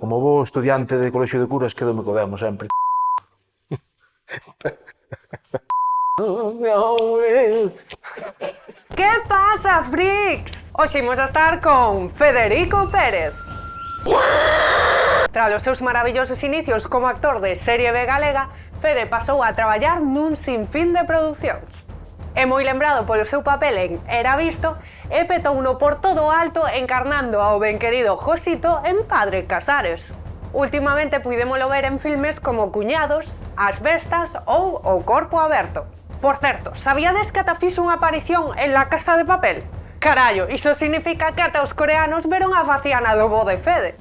Como bo estudiante de colexio de curas, quedome co demo sempre. Que pasa, freaks? Hoxe imos a estar con Federico Pérez. Tras os seus maravillosos inicios como actor de serie B galega, Fede pasou a traballar nun sinfín de producións. É moi lembrado polo seu papel en Era Visto e petouno por todo o alto encarnando ao ben querido Josito en Padre Casares. Últimamente puidémolo ver en filmes como Cuñados, As Bestas ou O Corpo Aberto. Por certo, sabíades que ata fixo unha aparición en La Casa de Papel? Carallo, iso significa que ata os coreanos veron a faciana do bo de Fede.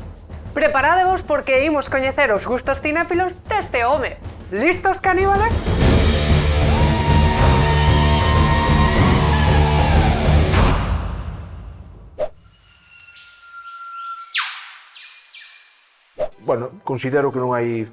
Preparadevos porque imos coñecer os gustos cinéfilos deste home. Listos, caníbales? Bueno, considero que non hai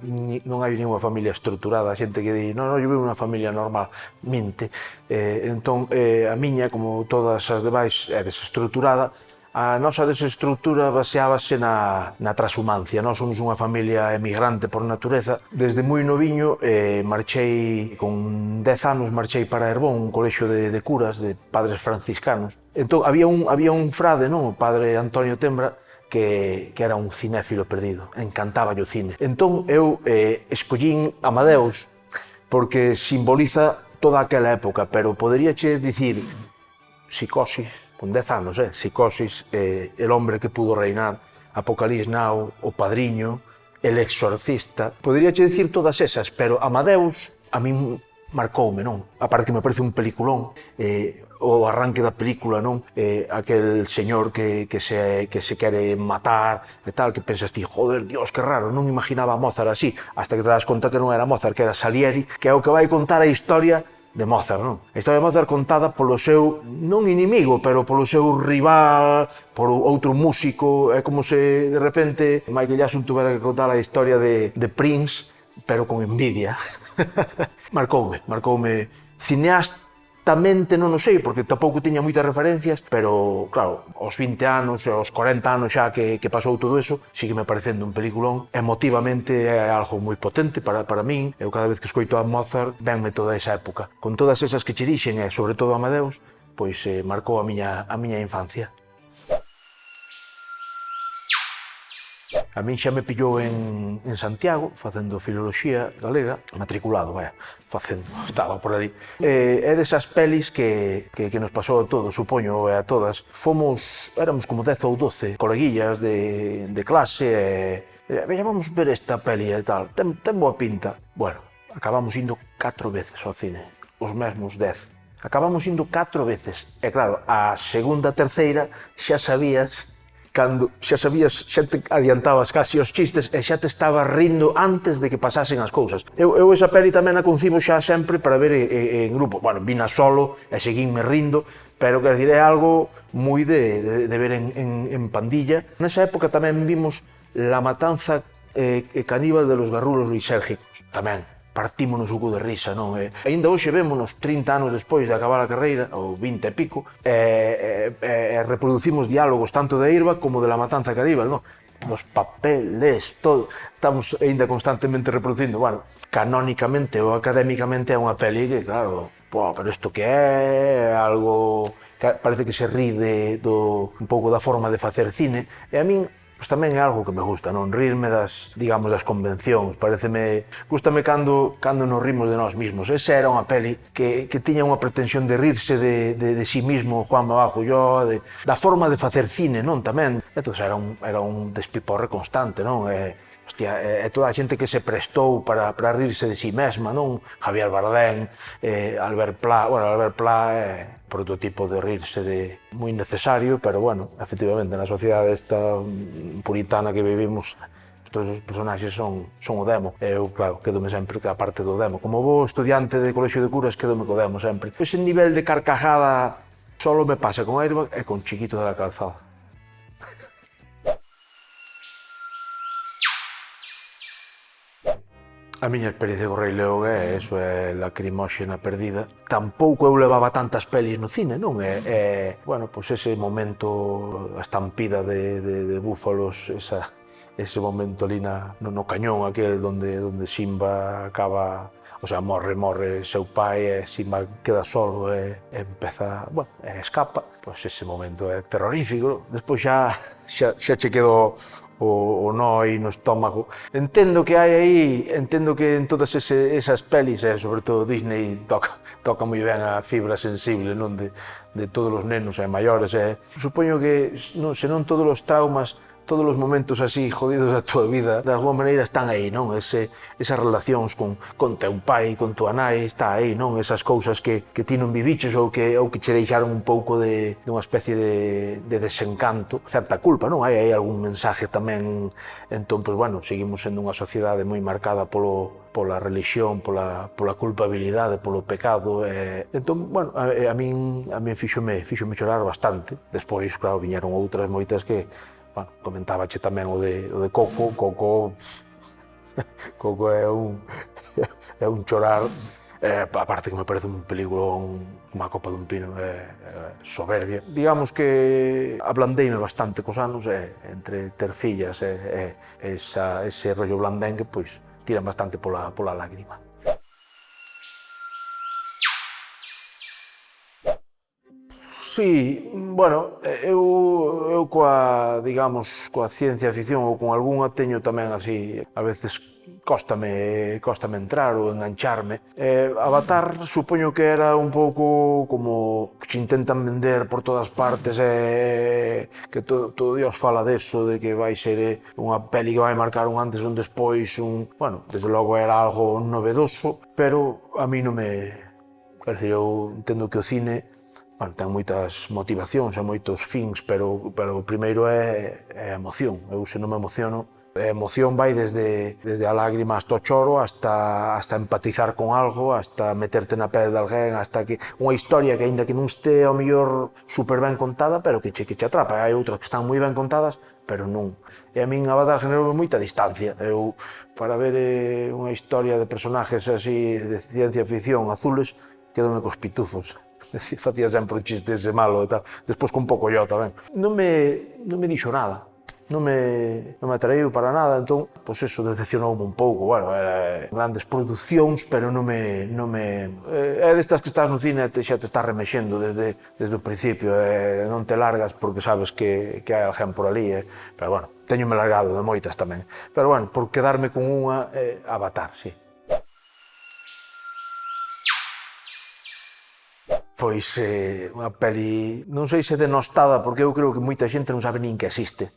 ninguna familia estruturada, a xente que di non, eu vivo unha familia normalmente. Entón, a miña, como todas as demais, é desestruturada. A nosa desestrutura baseábase na transhumancia. Nós somos unha familia emigrante por natureza. Desde moi noviño, marchei, con 10 anos, marchei para Herbón, un colexio de curas, de padres franciscanos. Entón, había un frade, non? O padre Antonio Tembra, que era un cinéfilo perdido, encantaba o cine. Entón eu escollín Amadeus porque simboliza toda aquela época, pero poderíache dicir Psicosis, con 10 anos, Psicosis, El hombre que pudo reinar, Apocalipsis Now, O Padriño, El exorcista. Poderíache dicir todas esas, pero Amadeus a min marcoume, non? Aparte que me parece un peliculón, o arranque da película, non? Aquel señor que se quere matar e tal, que pensas ti, joder, Dios, que raro, non imaginaba a Mozart así, hasta que te das conta que non era Mozart, que era Salieri, que é o que vai contar a historia de Mozart, non? A historia de Mozart contada polo seu, non inimigo, pero polo seu rival, por outro músico. É como se, de repente, Michael Jackson tuvera que contar a historia de Prince, pero con envidia. Marcoume cineastamente, non o sei, porque tampouco tiña moitas referencias, pero, claro, aos 20 anos, aos 40 anos xa que pasou todo eso, sigue me parecendo un peliculón. Emotivamente é algo moi potente para min. Eu cada vez que escoito a Mozart, venme toda esa época. Con todas esas que che dixen, e sobre todo Amadeus, pois marcou a miña infancia. A min xa me pillou en Santiago, facendo filoloxía galega, matriculado, estaba por ali. É desas pelis que nos pasou a todos, supoño, e a todas. Éramos como 10 ou 12 coleguillas de clase, vamos ver esta peli e tal, ten boa pinta. Bueno, acabamos indo 4 veces ao cine, os mesmos 10. Acabamos indo 4 veces, e claro, a segunda, terceira, xa sabías, xa te adiantabas casi os chistes e xa te estabas rindo antes de que pasasen as cousas. Eu esa peli tamén a concibo xa sempre para ver en grupo. Bueno, vina solo e seguínme rindo, pero, quer dizer, é algo moi de ver en pandilla. Nesa época tamén vimos La matanza caníbal de los garrulos lisérgicos, tamén. Partímonos o cu de risa, non? Ainda hoxe vémonos 30 anos despois de acabar a carreira, ou 20 e pico, reproducimos diálogos tanto de Irba como de La matanza caníbal, non? Los papeles, todo. Estamos ainda constantemente reproducindo. Bueno, canónicamente ou académicamente é unha peli que, claro, pero isto que é algo que parece que se rí un pouco da forma de facer cine, e a min pois tamén é algo que me gusta, non? Rirme das convencións, gústame cando nos rimos de nós mismos. Esa era unha peli que tiña unha pretensión de rirse de sí mismo, Juan Babajo, da forma de facer cine, non? Tamén, entón era un despiporre constante, non? Hostia, toda a xente que se prestou para rirse de sí mesma, non? Javier Bardem, Albert Pla é prototipo de rirse moi necesario, pero, bueno, efectivamente, na sociedade esta puritana que vivimos, todos os personaxes son o demo. Eu, claro, quedome sempre a parte do demo. Como bo estudiante de colexio de curas, quedome co demo sempre. Ese nivel de carcajada solo me pasa con Airbag e con Chiquito de la Calzada. A miña experiencia co Rei León é eso, é lacrimóxena perdida. Tampouco eu levaba tantas pelis no cine, non? Bueno, pois ese momento, a estampida de búfalos, ese momento ali no cañón aquel donde Simba acaba, o sea, morre seu pai e Simba queda solo e empeza, bueno, escapa. Pois ese momento é terrorífico. Despois xa che quedou o nó aí no estómago. Entendo que en todas esas pelis, sobre todo Disney, toca moi ben a fibra sensible, non, de todos os nenos e maiores. Supoño que se non todos os traumas, todos os momentos así jodidos da tua vida, de alguma maneira están aí, non? Esas relacións con teu pai, con tua nai, está aí, non? Esas cousas que ti non viviches ou que che deixaron un pouco de unha especie de desencanto, certa culpa, non? Hai aí algún mensaje tamén. Entón, pois, bueno, seguimos sendo unha sociedade moi marcada pola religión, pola culpabilidade, polo pecado. Entón, bueno, a min fíxome chorar bastante. Despois, claro, viñeron outras moitas que, bueno, comentábache tamén o de Coco. Coco é un chorar, aparte que me parece un peliculón como a copa dun pino, soberbia. Digamos que ablandeime bastante cos anos, entre ter fillas e ese rollo blandengue, pois tiran bastante pola lágrima. Sí, bueno, eu coa ciencia ficción ou con algunha teño tamén así, a veces cóstame entrar ou engancharme. Avatar supoño que era un pouco como que se intentan vender por todas partes, que todo Dios fala deso, de que vai ser unha peli que vai marcar un antes e un despois, bueno, desde logo era algo novedoso, pero a mí non me... Quer dizer, eu entendo que o cine ten moitas motivacións e moitos fins, pero o primeiro é a emoción. Eu, se non me emociono, a emoción vai desde a lágrima hasta o choro, hasta empatizar con algo, hasta meterte na pele de alguén, hasta que unha historia que, aínda que non este ao mellor super ben contada, pero que che atrapa. Hai outras que están moi ben contadas, pero non. E a min Avatar generou moita distancia. Eu, para ver unha historia de personajes así de ciencia ficción azules, quedome cos pitufos. Facía sempre un chiste ese malo e tal. Despois con pouco yo tamén. Non me dixo nada. Non me atraíu para nada, entón, pois eso, decepcionoume un pouco. Bueno, grandes producións, pero non me... É destas que estás no cine e xa te estás remexendo desde o principio, non te largas porque sabes que hai alguén por ali, pero bueno, teñome largado de moitas tamén. Pero bueno, por quedarme con unha, Avatar, sí. Pois unha peli, non sei se denostada, porque eu creo que moita xente non sabe nin que existe,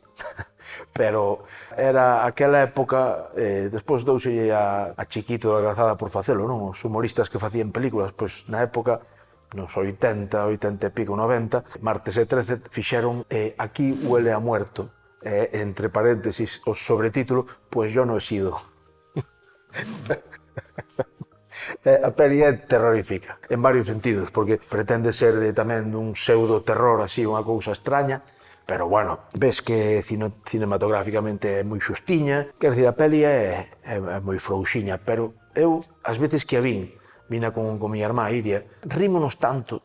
pero era aquela época, despois douselle a Chiquito a grazada por facelo, non? Os humoristas que facían películas, pois na época, nos 80 e pico, 90, Martes e 13 fixeron Aquí huele a muerto, entre paréntesis, os sobretítulo, pues yo no he sido. A peli é terrorífica, en varios sentidos, porque pretende ser tamén dun pseudo-terror, así, unha cousa extraña, pero, bueno, ves que cinematográficamente é moi xustiña, quer dizer, a peli é moi frouxiña, pero eu, ás veces que a vina con miña irmá Iria, rímonos tanto,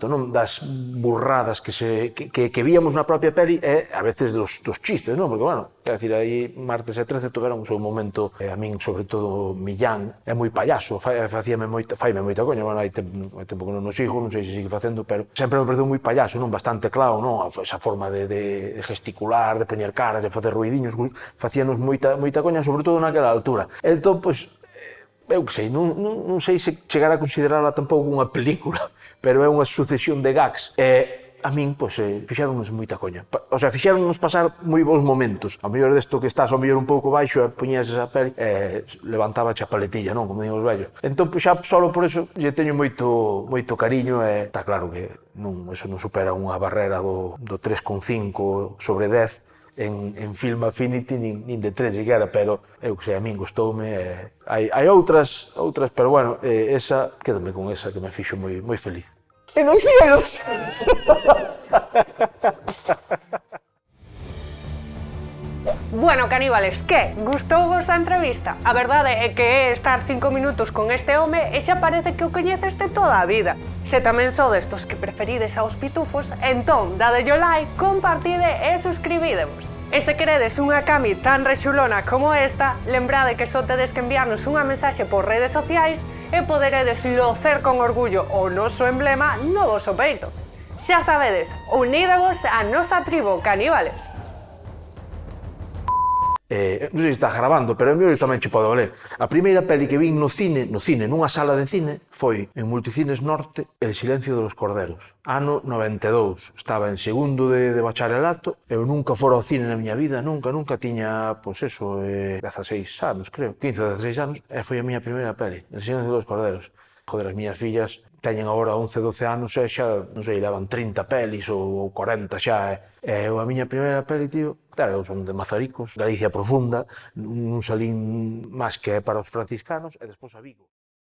non, das burradas que víamos na propia peli e a veces dos chistes, non? Porque, bueno, quer dizer, aí Martes e 13 tuveron o seu momento, a min, sobre todo, Millán, é moi payaso, faime moita coña, bueno, hai tempo que non nos sigo, non sei se sigue facendo, pero sempre me pareceu moi payaso, non? Bastante claro, non? Esa forma de gesticular, de poñer caras, de facer ruidiños, facíanos moita coña, sobre todo naquela altura. Entón, pois, eu que sei, non sei se chegar a considerarla tampouco unha película, pero é unha sucesión de gags. A min, pois, fixéronnos moita coña. O sea, fixéronnos pasar moi bons momentos. A mellor desto que estás ao mellor un pouco baixo e poñías esa peli, levantaba a paletilla, non? Como digo os vellos. Entón, pois, xa solo por eso, lle teño moito cariño e está claro que eso non supera unha barrera do 3,5 sobre 10, en Film Affinity nin de 3 sequera, pero eu que sei, a min gustoume. Hai outras, pero bueno, esa, quédame con esa que me fixo moi feliz. ¡En los cielos! Bueno, caníbales, que? Gustouvos a entrevista? A verdade é que é estar 5 minutos con este home e xa parece que o coñeces de toda a vida. Se tamén sodes dos que preferides aos pitufos, entón dadelle like, compartide e suscribidevos. E se queredes unha cami tan rexulona como esta, lembrade que só tedes que enviarnos unha mensaxe por redes sociais e poderedes locer con orgullo o noso emblema no voso peito. Xa sabedes, unídevos a nosa tribo, caníbales. Non sei se está grabando, pero a mí tamén che podo ler. A primeira peli que vin no cine, nunha sala de cine, foi en Multicines Norte, El silencio de los corderos. Ano 92. Estaba en segundo de bacharelato. Eu nunca fora ao cine na miña vida, nunca tiña, pois eso, 16 anos, creo, 15 ou 16 anos, e foi a miña primeira peli, El silencio de los corderos. Joder, as miñas fillas teñen agora 11, 12 anos e xa, non sei, levan 30 pelis ou 40 xa. E a miña primeira peli, tío, claro, eu son de Mazaricos, Galicia profunda, non salín máis que para os franciscanos e despois a Vigo.